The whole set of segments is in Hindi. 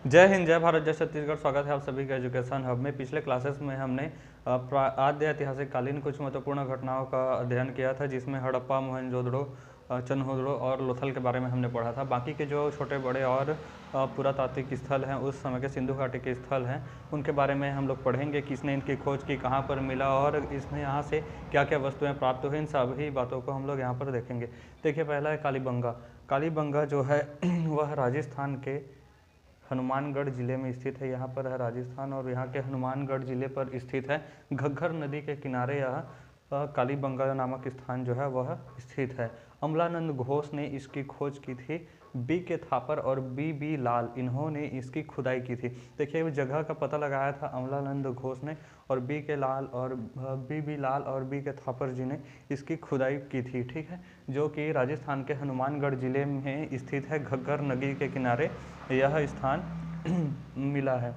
जय हिंद, जय भारत, जय छत्तीसगढ़। स्वागत है आप सभी का एजुकेशन हब में। पिछले क्लासेस में हमने आद्य ऐतिहासिक कालीन कुछ महत्वपूर्ण घटनाओं का अध्ययन किया था, जिसमें हड़प्पा, मोहनजोदड़ो, चंदोदड़ो और लोथल के बारे में हमने पढ़ा था। बाकी के जो छोटे बड़े और पुरातात्विक स्थल हैं, उस समय के सिंधु घाटी के स्थल हैं, उनके बारे में हम लोग पढ़ेंगे। किसने इनकी खोज की, कहाँ पर मिला और इसमें यहाँ से क्या क्या वस्तुएँ प्राप्त हुई, इन सभी बातों को हम लोग यहाँ पर देखेंगे। देखिए, पहला है कालीबंगा। कालीबंगा जो है वह राजस्थान के हनुमानगढ़ ज़िले में स्थित है। यहाँ पर है राजस्थान और यहाँ के हनुमानगढ़ ज़िले पर स्थित है। घग्गर नदी के किनारे यह कालीबंगा नामक स्थान जो है वह स्थित है। अमलानंद घोष ने इसकी खोज की थी। बी के थापर और बी लाल, इन्होंने इसकी खुदाई की थी। देखिए, जगह का पता लगाया था अमलानंद घोष ने, और बी लाल और बी के थापर जी ने इसकी खुदाई की थी। ठीक है, जो कि राजस्थान के हनुमानगढ़ ज़िले में स्थित है। घग्गर नदी के किनारे यह स्थान मिला है।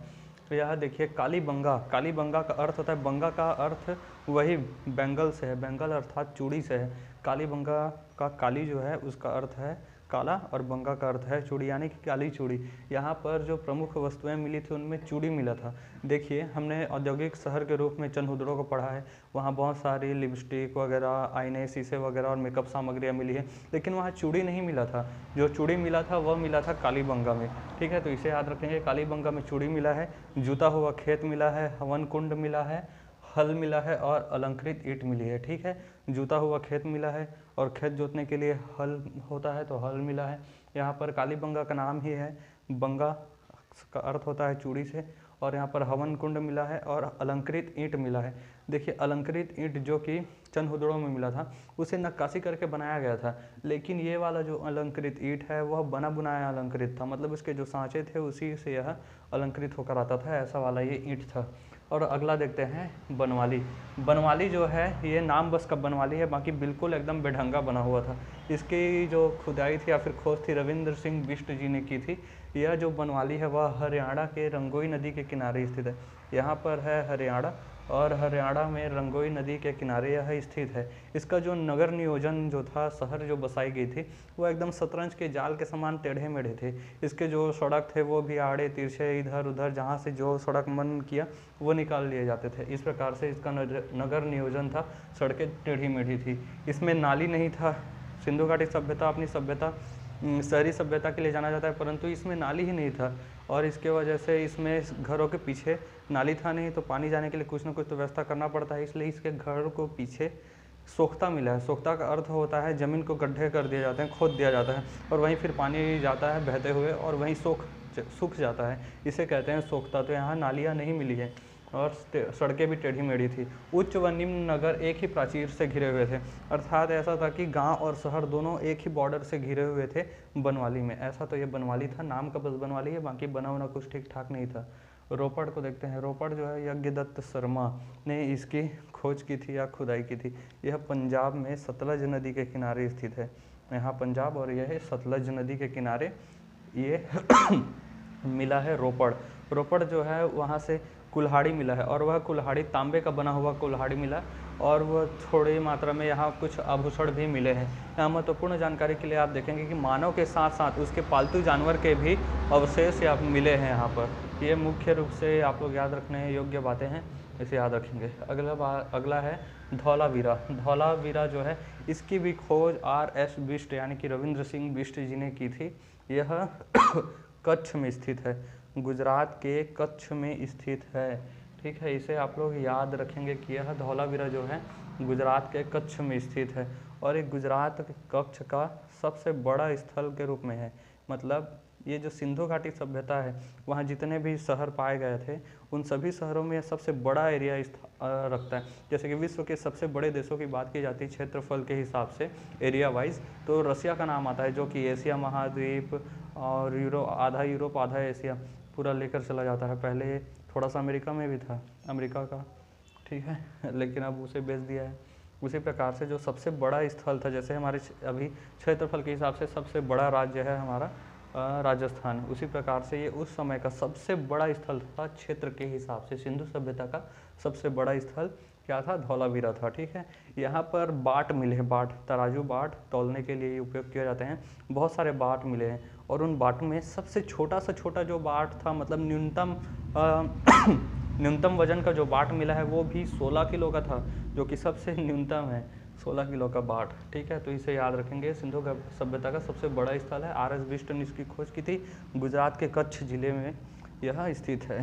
तो यह देखिए कालीबंगा। कालीबंगा का अर्थ होता है, बंगा का अर्थ वही बेंगल से है, बेंगल अर्थात चूड़ी से है। कालीबंगा का काली जो है उसका अर्थ है काला और बंगा का अर्थ है चूड़ी, यानी कि काली चूड़ी। यहाँ पर जो प्रमुख वस्तुएं मिली थी उनमें चूड़ी मिला था। देखिए, हमने औद्योगिक शहर के रूप में चंदोदड़ो को पढ़ा है। वहाँ बहुत सारी लिपस्टिक वगैरह, आईने, शीशे वगैरह और मेकअप सामग्रियाँ मिली है, लेकिन वहाँ चूड़ी नहीं मिला था। जो चूड़ी मिला था वह मिला था कालीबंगा में। ठीक है, तो इसे याद रखेंगे। कालीबंगा में चूड़ी मिला है, जूता हुआ खेत मिला है, हवन कुंड मिला है, हल मिला है और अलंकृत ईंट मिली है। ठीक है, जूता हुआ खेत मिला है और खेत जोतने के लिए हल होता है तो हल मिला है। यहाँ पर कालीबंगा का नाम ही है, बंगा का अर्थ होता है चूड़ी से। और यहाँ पर हवन कुंड मिला है और अलंकृत ईंट मिला है। देखिए, अलंकृत ईंट जो कि चंदोदड़ो में मिला था, उसे नक्काशी करके बनाया गया था, लेकिन ये वाला जो अलंकृत ईंट है वह बना बुनाया अलंकृत था। मतलब उसके जो सांचे थे उसी से यह अलंकृत होकर आता था, ऐसा वाला ये ईंट था। और अगला देखते हैं बनवाली। बनवाली जो है ये नाम बस का बनवाली है, बाकी बिल्कुल एकदम बेढंगा बना हुआ था। इसकी जो खुदाई थी या फिर खोज थी रविंद्र सिंह बिष्ट जी ने की थी। यह जो बनवाली है वह हरियाणा के रंगोई नदी के किनारे स्थित है। यहाँ पर है हरियाणा और हरियाणा में रंगोई नदी के किनारे यह स्थित है। इसका जो नगर नियोजन जो था, शहर जो बसाई गई थी, वो एकदम शतरंज के जाल के समान टेढ़े मेढ़े थे। इसके जो सड़क थे वो भी आड़े तिरछे, इधर उधर जहाँ से जो सड़क मन किया वो निकाल लिए जाते थे। इस प्रकार से इसका नगर नियोजन था। सड़कें टेढ़ी मेढ़ी थी। इसमें नाली नहीं था। सिंधु घाटी सभ्यता अपनी सभ्यता शहरी सभ्यता के लिए जाना जाता है, परंतु इसमें नाली ही नहीं था। और इसके वजह से इसमें घरों के पीछे नाली था नहीं, तो पानी जाने के लिए कुछ ना कुछ तो व्यवस्था करना पड़ता है। इसलिए इसके घर को पीछे सोख्ता मिला है। सोख्ता का अर्थ होता है ज़मीन को गड्ढे कर दिए जाते हैं, खोद दिया जाता है और वहीं फिर पानी जाता है बहते हुए और वहीं सूख जाता है। इसे कहते हैं सोख्ता। तो यहाँ नालियाँ नहीं मिली है और सड़कें भी टेढ़ी मेढ़ी थी। उच्च व निम्न नगर एक ही प्राचीर से घिरे हुए थे, अर्थात ऐसा था कि गांव और शहर दोनों एक ही बॉर्डर से घिरे हुए थे बनवाली में। ऐसा तो ये बनवाली था, नाम का बस बनवाली है, बाकी बना होना कुछ ठीक ठाक नहीं था। रोपड़ को देखते हैं। रोपड़ जो है यज्ञदत्त शर्मा ने इसकी खोज की थी या खुदाई की थी। यह पंजाब में सतलज नदी के किनारे स्थित है। यहाँ पंजाब और यह सतलज नदी के किनारे ये मिला है रोपड़। रोपड़ जो है वहाँ से कुल्हाड़ी मिला है और वह कुल्हाड़ी तांबे का बना हुआ कुल्हाड़ी मिला और वह थोड़ी मात्रा में यहाँ कुछ आभूषण भी मिले हैं। यहाँ महत्वपूर्ण जानकारी के लिए आप देखेंगे कि मानव के साथ साथ उसके पालतू जानवर के भी अवशेष यहाँ मिले हैं। यहाँ पर ये मुख्य रूप से आप लोग याद रखने योग्य बातें हैं, इसे याद रखेंगे। अगला है धौलावीरा। धौलावीरा जो है इसकी भी खोज R.S. बिष्ट यानी कि रविंद्र सिंह बिष्ट जी ने की थी। यह कच्छ में स्थित है, गुजरात के कच्छ में स्थित है। ठीक है, इसे आप लोग याद रखेंगे कि यह धौलावीरा जो है गुजरात के कच्छ में स्थित है और एक गुजरात के कच्छ का सबसे बड़ा स्थल के रूप में है। मतलब ये जो सिंधु घाटी सभ्यता है, वहाँ जितने भी शहर पाए गए थे उन सभी शहरों में सबसे बड़ा एरिया रखता है। जैसे कि विश्व के सबसे बड़े देशों की बात की जाती है क्षेत्रफल के हिसाब से एरिया वाइज, तो रसिया का नाम आता है, जो कि एशिया महाद्वीप और आधा यूरोप आधा एशिया पूरा लेकर चला जाता है। पहले थोड़ा सा अमेरिका में भी था, अमेरिका का, ठीक है, लेकिन अब उसे बेच दिया है। उसी प्रकार से जो सबसे बड़ा स्थल था, जैसे हमारे अभी क्षेत्रफल के हिसाब से सबसे बड़ा राज्य है हमारा राजस्थान, उसी प्रकार से ये उस समय का सबसे बड़ा स्थल था क्षेत्र के हिसाब से। सिंधु सभ्यता का सबसे बड़ा स्थल क्या था? धौलावीरा था। ठीक है, यहाँ पर बाट मिले हैं, बाट तराजू बाट तौलने के लिए उपयोग किए जाते हैं। बहुत सारे बाट मिले हैं और उन बाटों में सबसे छोटा से छोटा जो बाट था, मतलब न्यूनतम न्यूनतम वजन का जो बाट मिला है वो भी 16 किलो का था, जो कि सबसे न्यूनतम है 16 किलो का बाट। ठीक है, तो इसे याद रखेंगे। सिंधु सभ्यता का सबसे बड़ा स्थल है, RS बिष्ट ने इसकी खोज की थी, गुजरात के कच्छ जिले में यह स्थित है।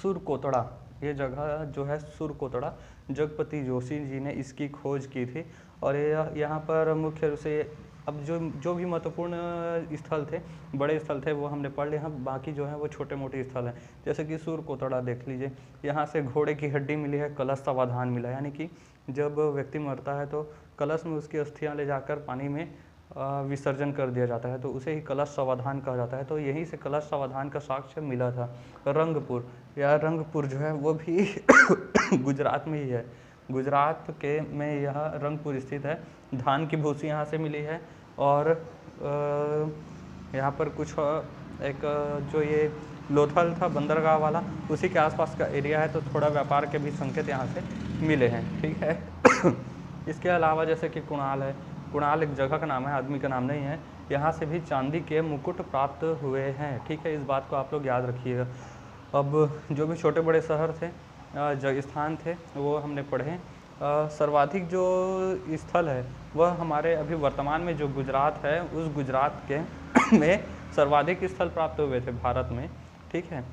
सुरकोतड़ा, ये जगह जो है सुरकोतड़ा, जगपति जोशी जी ने इसकी खोज की थी। और यहाँ पर मुख्य रूप से अब जो भी महत्वपूर्ण स्थल थे, बड़े स्थल थे, वो हमने पढ़ लिए हैं। बाकी जो है वो छोटे मोटे स्थल हैं, जैसे कि सुरकोतड़ा देख लीजिए। यहाँ से घोड़े की हड्डी मिली है, कलश समाधान मिला, यानी कि जब व्यक्ति मरता है तो कलश में उसकी अस्थियाँ ले जाकर पानी में विसर्जन कर दिया जाता है, तो उसे ही कलश समाधान कहा जाता है। तो यहीं से कलश समाधान का साक्ष्य मिला था। रंगपुर, यह रंगपुर जो है वो भी गुजरात में ही है। गुजरात के में यह रंगपुर स्थित है। धान की भूसी यहाँ से मिली है। और यहाँ पर कुछ एक जो ये लोथल था बंदरगाह वाला, उसी के आसपास का एरिया है, तो थोड़ा व्यापार के भी संकेत यहाँ से मिले हैं। ठीक है। इसके अलावा जैसे कि कुणाल है, कुणाल एक जगह का नाम है, आदमी का नाम नहीं है। यहाँ से भी चांदी के मुकुट प्राप्त हुए हैं। ठीक है, इस बात को आप लोग याद रखिएगा। अब जो भी छोटे बड़े शहर थे, जगह स्थान थे, वो हमने पढ़े। सर्वाधिक जो स्थल है वह हमारे अभी वर्तमान में जो गुजरात है, उस गुजरात के में सर्वाधिक स्थल प्राप्त हुए थे भारत में। ठीक है,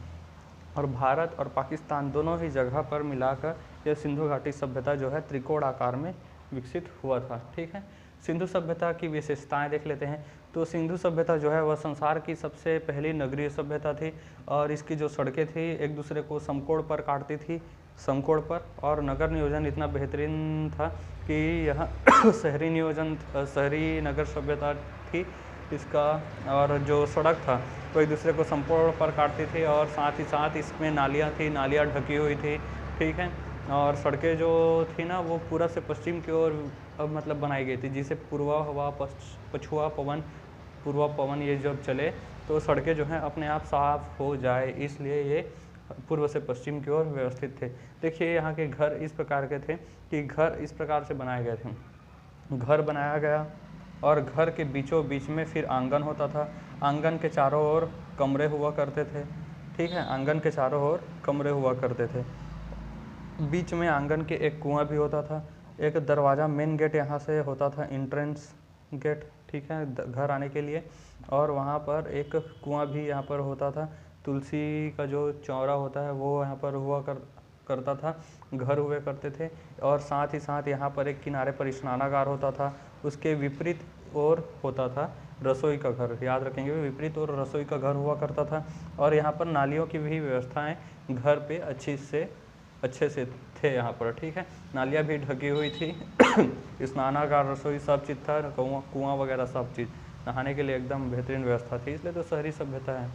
और भारत और पाकिस्तान दोनों ही जगह पर मिलाकर यह सिंधु घाटी सभ्यता जो है त्रिकोण आकार में विकसित हुआ था। ठीक है, सिंधु सभ्यता की विशेषताएं देख लेते हैं। तो सिंधु सभ्यता जो है वह संसार की सबसे पहली नगरीय सभ्यता थी, और इसकी जो सड़कें थी एक दूसरे को समकोण पर काटती थी, समकोण पर, और नगर नियोजन इतना बेहतरीन था कि यह शहरी नगर सभ्यता थी इसका। और जो सड़क था वो एक दूसरे को समकोण पर काटती थी, और साथ ही साथ इसमें नालियाँ थी, नालियाँ ढकी हुई थी। ठीक है, और सड़कें जो थी ना वो पूरब से पश्चिम की ओर मतलब बनाई गई थी, जिसे पूर्वा हवा पछुआ पवन ये जब चले तो सड़कें जो हैं अपने आप साफ हो जाए, इसलिए ये पूर्व से पश्चिम की ओर व्यवस्थित थे। देखिए यहाँ के घर इस प्रकार के थे कि घर इस प्रकार से बनाए गए थे। घर बनाया गया और घर के बीचों बीच में फिर आंगन होता था। आंगन के चारों ओर कमरे हुआ करते थे। ठीक है, आंगन के चारों ओर कमरे हुआ करते थे। बीच में आंगन के एक कुआं भी होता था। एक दरवाज़ा, मेन गेट यहाँ से होता था, एंट्रेंस गेट। ठीक है, घर आने के लिए। और वहाँ पर एक कुआं भी यहाँ पर होता था। तुलसी का जो चौरा होता है वो यहाँ पर हुआ करता था, घर हुए करते थे। और साथ ही साथ यहाँ पर एक किनारे पर स्नानागार होता था। उसके विपरीत ओर होता था रसोई का घर, याद रखेंगे, विपरीत ओर रसोई का घर हुआ करता था। और यहाँ पर नालियों की भी व्यवस्थाएं घर पे अच्छे से थे यहाँ पर। ठीक है, नालियाँ भी ढकी हुई थी। स्नानागार, रसोई सब चीज़ था, कुआं वगैरह सब चीज़, नहाने के लिए एकदम बेहतरीन व्यवस्था थी, इसलिए तो शहरी सभ्यता है।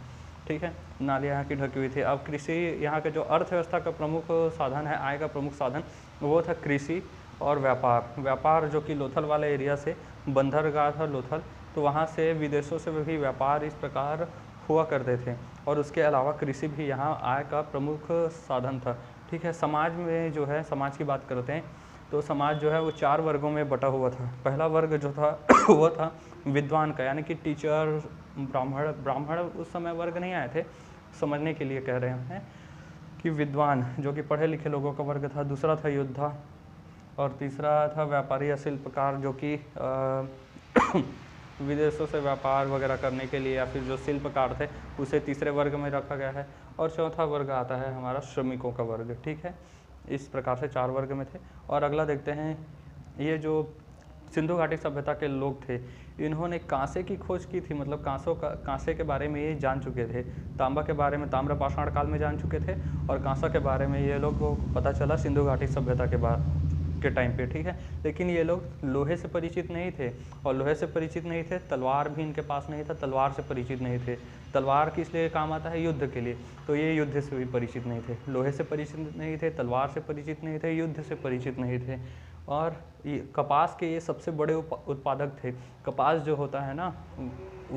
ठीक है, नालियाँ यहाँ की ढकी हुई थी। अब कृषि, यहाँ के जो अर्थव्यवस्था का प्रमुख साधन है, आय का प्रमुख साधन, वो था कृषि और व्यापार जो कि लोथल वाले एरिया से, बंदरगाह था लोथल, तो वहाँ से विदेशों से भी व्यापार इस प्रकार हुआ करते थे। और उसके अलावा कृषि भी यहाँ आय का प्रमुख साधन था। ठीक है, समाज में जो है, समाज की बात करते हैं तो समाज जो है वो 4 वर्गों में बटा हुआ था। पहला वर्ग जो था वो था विद्वान का, यानी कि टीचर, ब्राह्मण उस समय वर्ग नहीं आए थे, समझने के लिए कह रहे हैं कि विद्वान जो कि पढ़े लिखे लोगों का वर्ग था। दूसरा था योद्धा, और तीसरा था व्यापारी या शिल्पकार, जो कि विदेशों से व्यापार वगैरह करने के लिए, या फिर जो शिल्पकार थे उसे तीसरे वर्ग में रखा गया है। और चौथा वर्ग आता है हमारा श्रमिकों का वर्ग। ठीक है, इस प्रकार से 4 वर्ग में थे। और अगला देखते हैं, ये जो सिंधु घाटी सभ्यता के लोग थे, इन्होंने कांसे की खोज की थी, मतलब कांसे के बारे में ये जान चुके थे। तांबा के बारे में ताम्र पाषाण काल में जान चुके थे, और कांसा के बारे में ये लोग को पता चला सिंधु घाटी सभ्यता के टाइम पे। ठीक है, लेकिन ये लोग लोहे से परिचित नहीं थे, और लोहे से परिचित नहीं थे, तलवार भी इनके पास नहीं था, तलवार से परिचित नहीं थे। तलवार किस लिए काम आता है? युद्ध के लिए, तो ये युद्ध से भी परिचित नहीं थे, लोहे से परिचित नहीं थे, तलवार से परिचित नहीं थे, युद्ध से परिचित नहीं थे। और ये कपास के ये सबसे बड़े उत्पादक थे। कपास जो होता है ना,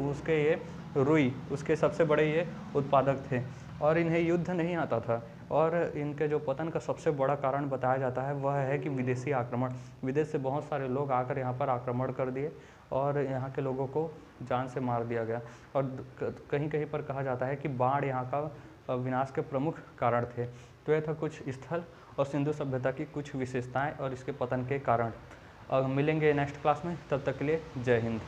उसके ये रुई, उसके सबसे बड़े ये उत्पादक थे। और इन्हें युद्ध नहीं आता था। और इनके जो पतन का सबसे बड़ा कारण बताया जाता है वह है कि विदेशी आक्रमण। विदेश से बहुत सारे लोग आकर यहाँ पर आक्रमण कर दिए, और यहाँ के लोगों को जान से मार दिया गया। और कहीं कहीं पर कहा जाता है कि बाढ़ यहाँ का विनाश के प्रमुख कारण थे। तो यह था कुछ स्थल और सिंधु सभ्यता की कुछ विशेषताएं और इसके पतन के कारण। मिलेंगे नेक्स्ट क्लास में, तब तक के लिए जय हिंद।